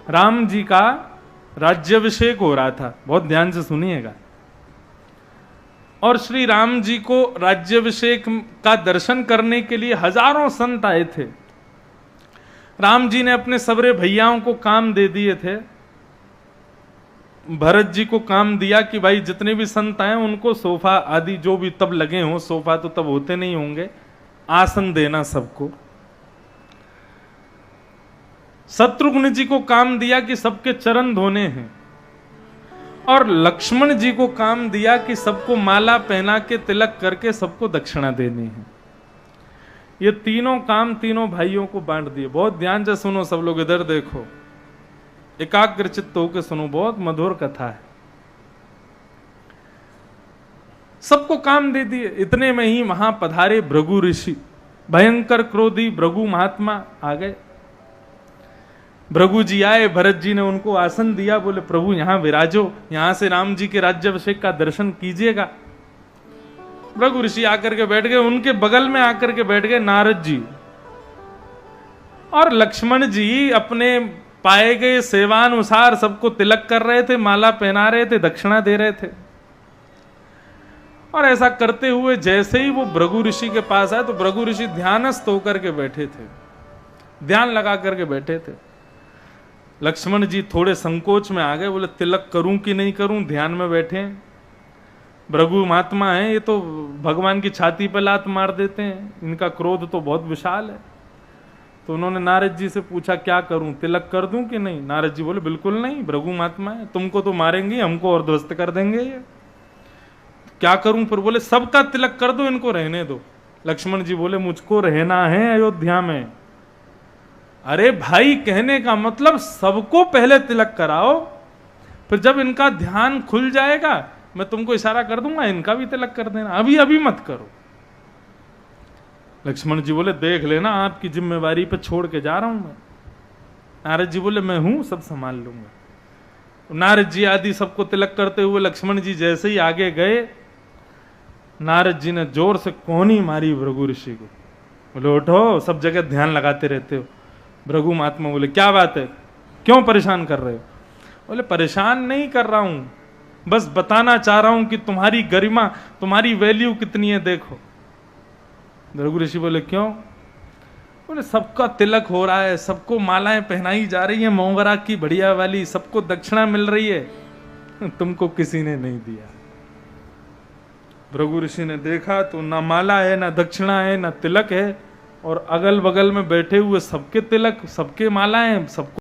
राम जी का राज्याभिषेक हो रहा था, बहुत ध्यान से सुनिएगा। और श्री राम जी को राज्याभिषेक का दर्शन करने के लिए हजारों संत आए थे। राम जी ने अपने सबरे भैयाओं को काम दे दिए थे, भरत जी को काम दिया कि भाई जितने भी संत आए उनको सोफा आदि जो भी तब लगे हों, सोफा तो तब होते नहीं होंगे, आसन देना सबको। शत्रुघ्न जी को काम दिया कि सबके चरण धोने हैं, और लक्ष्मण जी को काम दिया कि सबको माला पहना के तिलक करके सबको दक्षिणा देनी है। ये तीनों काम तीनों भाइयों को बांट दिए। बहुत ध्यान से सुनो सब लोग, इधर देखो, एकाग्रचित्त होकर सुनो, बहुत मधुर कथा है। सबको काम दे दिए। इतने में ही वहां पधारे भृगु ऋषि, भयंकर क्रोधी भृगु महात्मा आ गए। भृगु जी आए, भरत जी ने उनको आसन दिया, बोले प्रभु यहां विराजो, यहां से राम जी के राज्याभिषेक का दर्शन कीजिएगा। भृगु ऋषि आकर के बैठ गए, उनके बगल में आकर के बैठ गए नारद जी, और लक्ष्मण जी अपने पाए गए सेवानुसार सबको तिलक कर रहे थे, माला पहना रहे थे, दक्षिणा दे रहे थे। और ऐसा करते हुए जैसे ही वो भृगु ऋषि के पास आए तो भृगु ऋषि ध्यानस्थ होकर के बैठे थे, ध्यान लगा करके बैठे थे। लक्ष्मण जी थोड़े संकोच में आ गए, बोले तिलक करूं कि नहीं करूं, ध्यान में बैठे। भृगु महात्मा है, ये तो भगवान की छाती पर लात मार देते हैं, इनका क्रोध तो बहुत विशाल है। तो उन्होंने नारद जी से पूछा क्या करूं, तिलक कर दूं कि नहीं। नारद जी बोले बिल्कुल नहीं, भृगु महात्मा है, तुमको तो मारेंगे, हमको और ध्वस्त कर देंगे ये, क्या करूं फिर। बोले सबका तिलक कर दो, इनको रहने दो। लक्ष्मण जी बोले मुझको रहना है अयोध्या में। अरे भाई, कहने का मतलब सबको पहले तिलक कराओ, फिर जब इनका ध्यान खुल जाएगा मैं तुमको इशारा कर दूंगा, इनका भी तिलक कर देना, अभी अभी मत करो। लक्ष्मण जी बोले देख लेना, आपकी जिम्मेवारी पे छोड़ के जा रहा हूं मैं। नारद जी बोले मैं हूं, सब संभाल लूंगा। नारद जी आदि सबको तिलक करते हुए लक्ष्मण जी जैसे ही आगे गए, नारद जी ने जोर से कोहनी मारी भृगु ऋषि को। बोले उठो, सब जगह ध्यान लगाते रहते हो। भृगु महात्मा बोले क्या बात है, क्यों परेशान कर रहे हो। बोले परेशान नहीं कर रहा हूं, बस बताना चाह रहा हूं कि तुम्हारी गरिमा, तुम्हारी वैल्यू कितनी है देखो। भृगु ऋषि बोले क्यों। बोले सबका तिलक हो रहा है, सबको मालाएं पहनाई जा रही है मोंगरा की बढ़िया वाली, सबको दक्षिणा मिल रही है, तुमको किसी ने नहीं दिया। भृगु ऋषि ने देखा तो ना माला है, ना दक्षिणा है, ना तिलक है, और अगल बगल में बैठे हुए सबके तिलक, सबके मालाएं, सबको